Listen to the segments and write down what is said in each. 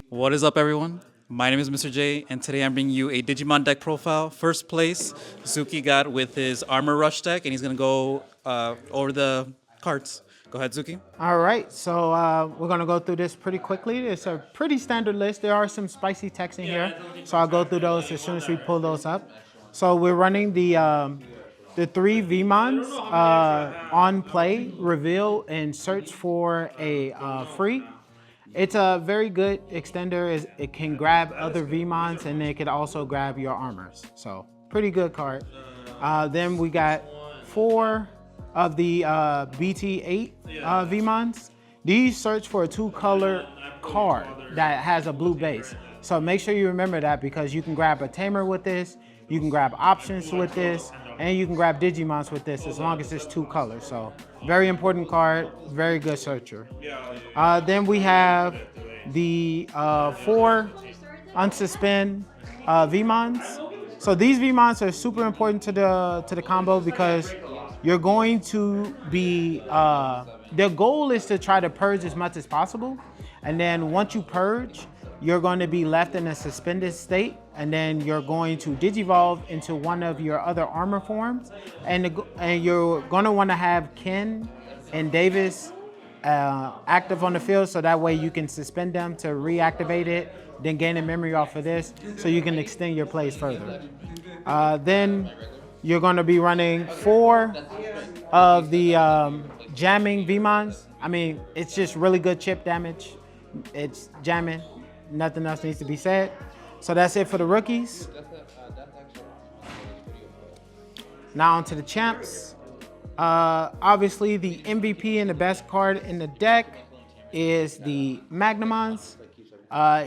What is up, everyone? My name is Mr. J, and today I'm bringing you a Digimon deck profile. First place, Zuki got with his Armor Rush deck, and he's going to go over the cards. Go ahead, Zuki. All right, so we're going to go through this pretty quickly. It's a pretty standard list. There are some spicy texts in here, so I'll go through those as soon as we pull those up. So we're running the three VMons on play, reveal, and search for a free. It's a very good extender. It can grab other VMons, and it can also grab your armors. So pretty good card. Then we got 4 of the BT8 VMons. These search for a 2-color card that has a blue base. So make sure you remember that, because you can grab a Tamer with this, you can grab options with this, and you can grab Digimons with this as long as it's 2 colors. So very important card, very good searcher. Then we have the 4 unsuspend VMons. So these VMons are super important to the combo, because you're going to be, their goal is to try to purge as much as possible. And then once you purge, you're going to be left in a suspended state, and then you're going to digivolve into one of your other armor forms. And you're going to want to have Ken and Davis active on the field, so that way you can suspend them to reactivate it, then gain a memory off of this, so you can extend your plays further. Then you're going to be running 4 of the jamming VMons. I mean, it's just really good chip damage. It's jamming. Nothing else needs to be said. So that's it for the rookies. Now on to the champs. Obviously, the MVP and the best card in the deck is the Magnamons.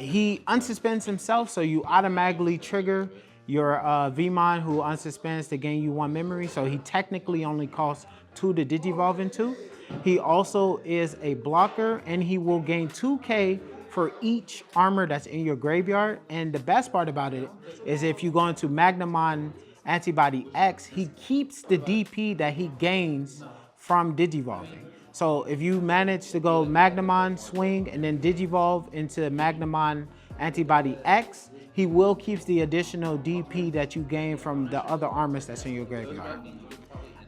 He unsuspends himself, so you automatically trigger your VMon who unsuspends to gain you 1 memory. So he technically only costs 2 to digivolve into. He also is a blocker, and he will gain 2K for each armor that's in your graveyard. And the best part about it is if you go into Magnamon Antibody X, he keeps the DP that he gains from digivolving. So if you manage to go Magnamon swing and then digivolve into Magnamon Antibody X, he will keep the additional DP that you gain from the other armors that's in your graveyard.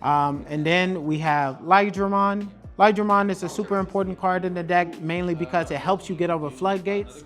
And then we have Lydramon. Lydramon is a super important card in the deck, mainly because it helps you get over floodgates.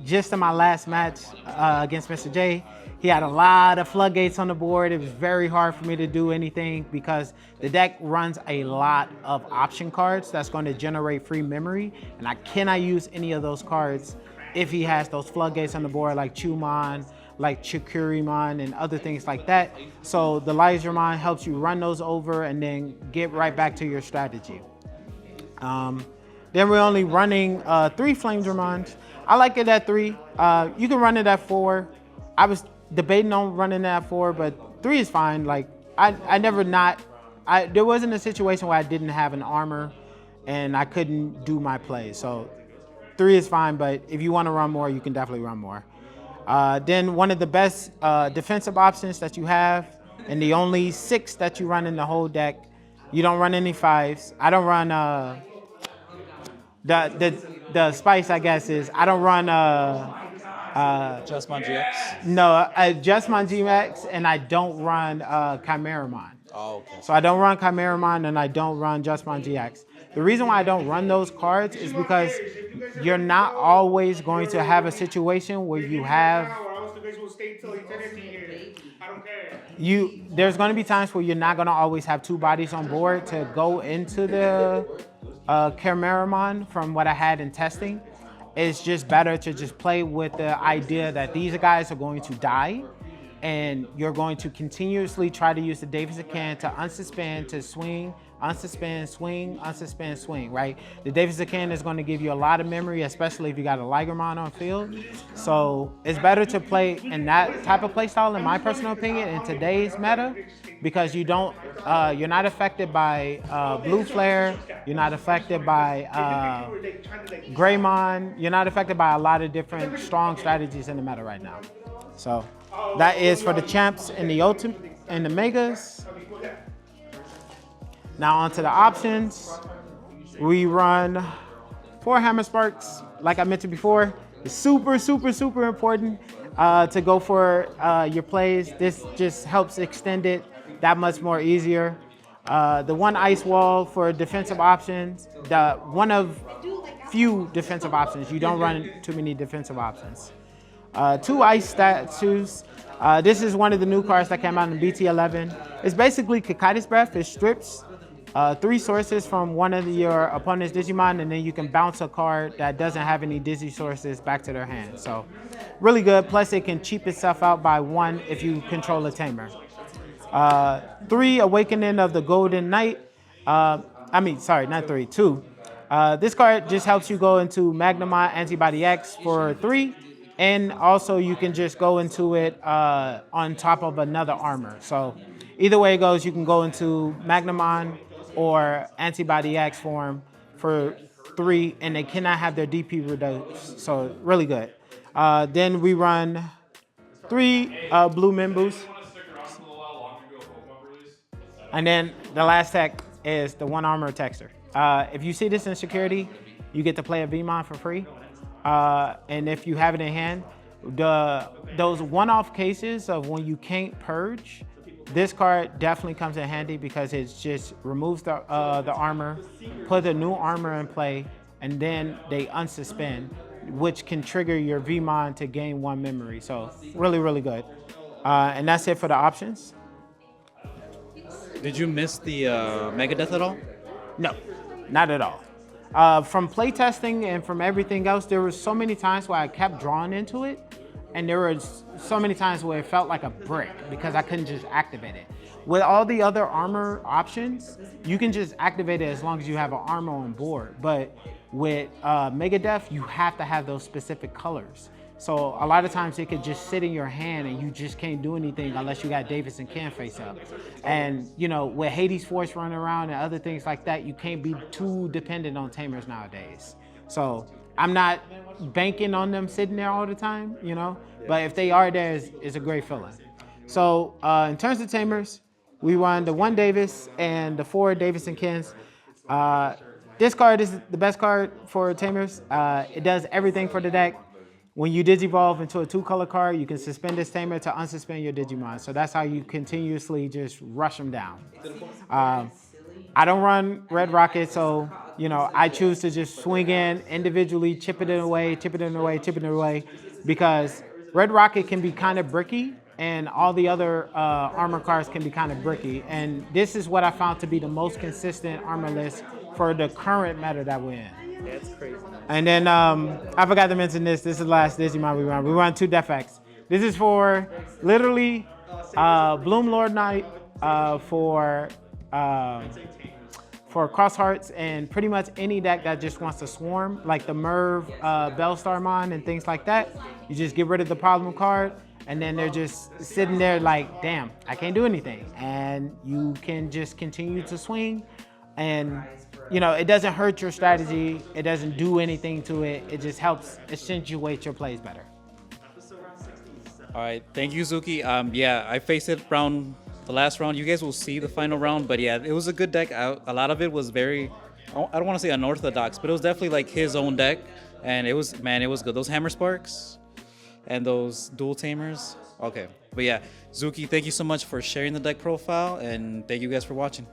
Just in my last match against Mr. J, he had a lot of floodgates on the board. It was very hard for me to do anything, because the deck runs a lot of option cards that's going to generate free memory, and I cannot use any of those cards if he has those floodgates on the board, like Chumon, like Chikurimon, and other things like that. So the Lydramon helps you run those over and then get right back to your strategy. Then we're only running 3 Flamedramons. I like it at 3. You can run it at 4. I was debating on running it at 4, but 3 is fine. Like there wasn't a situation where I didn't have an armor and I couldn't do my plays. So 3 is fine, but if you want to run more, you can definitely run more. Then one of the best defensive options that you have, and the only 6 that you run in the whole deck. You don't run any 5s. I don't run the spice, I guess, is I don't run Justmon GX? No, Justmon GX, and I don't run Chimeramon. Oh, okay. So I don't run Chimeramon, and I don't run Justmon GX. The reason why I don't run those cards is because you're not always going to have a situation where you have there's going to be times where you're not going to always have 2 bodies on board to go into the Chimeramon. From what I had in testing, it's just better to just play with the idea that these guys are going to die, and you're going to continuously try to use the Davis can to unsuspend, to swing, unsuspend, swing, unsuspend, swing, right? The Davis can is going to give you a lot of memory, especially if you got a Lydramon on field. So it's better to play in that type of play style, in my personal opinion, in today's meta, because you're not affected by Blue Flare, you're not affected by Greymon, you're not affected by a lot of different strong strategies in the meta right now. So that is for the champs and the ultimate and the megas. Now onto the options. We run 4 Hammer Sparks. Like I mentioned before, it's super, super, super important to go for your plays. This just helps extend it that much more easier. The 1 Ice Wall for defensive options. The one of few defensive options. You don't run too many defensive options. 2 Ice Statues. This is one of the new cards that came out in BT11. It's basically Kakai's Breath. It strips 3 sources from one of your opponent's Digimon, and then you can bounce a card that doesn't have any Digi sources back to their hand. So really good. Plus it can cheap itself out by 1 if you control a Tamer. 3 Awakening of the Golden Knight. Sorry, not 3, 2. This card just helps you go into Magnamon Antibody X for 3. And also you can just go into it on top of another armor. So either way it goes, you can go into Magnamon or Antibody X form for 3, and they cannot have their DP reduced. So really good. Then we run 3 Blue Mimbus. And then the last tech is the 1 Armor Texture. If you see this in security, you get to play a VMon for free. And if you have it in hand, those one-off cases of when you can't purge, this card definitely comes in handy because it just removes the armor, put the new armor in play, and then they unsuspend, which can trigger your VMon to gain 1 memory. So really, really good. And that's it for the options. Did you miss the Megadeth at all? No, not at all. From playtesting and from everything else, there were so many times where I kept drawing into it, and there were so many times where it felt like a brick because I couldn't just activate it. With all the other armor options, you can just activate it as long as you have an armor on board. But with Megadeth, you have to have those specific colors. So a lot of times it could just sit in your hand and you just can't do anything unless you got Davis and Ken face up. And you know, with Hades Force running around and other things like that, you can't be too dependent on Tamers nowadays. So I'm not banking on them sitting there all the time, you know, but if they are there, it's a great feeling. So in terms of Tamers, we run the 1 Davis and the 4 Davis and Kens. This card is the best card for Tamers. It does everything for the deck. When you Digivolve into a 2-color card, you can suspend this Tamer to unsuspend your Digimon. So that's how you continuously just rush them down. I don't run Red Rocket, so you know I choose to just swing in individually, chip it away, chip it away, chip it away, because Red Rocket can be kind of bricky, and all the other armor cards can be kind of bricky. And this is what I found to be the most consistent armor list for the current meta that we're in. That's crazy. And then I forgot to mention this. This is the last Digimon we run. We run 2 Defects. This is for literally Bloom Lord Knight for Cross Hearts and pretty much any deck that just wants to swarm, like the Merv, Bellstarmon and things like that. You just get rid of the problem card, and then they're just sitting there like, damn, I can't do anything. And you can just continue to swing, and you know, it doesn't hurt your strategy. It doesn't do anything to it. It just helps accentuate your plays better. All right, thank you, Zuki. Yeah, I faced it the last round. You guys will see the final round, but yeah, it was a good deck. A lot of it was very, I don't want to say unorthodox, but it was definitely like his own deck, and it was good. Those Hammer Sparks and those Dual Tamers. Okay, but yeah, Zuki, thank you so much for sharing the deck profile, and thank you guys for watching.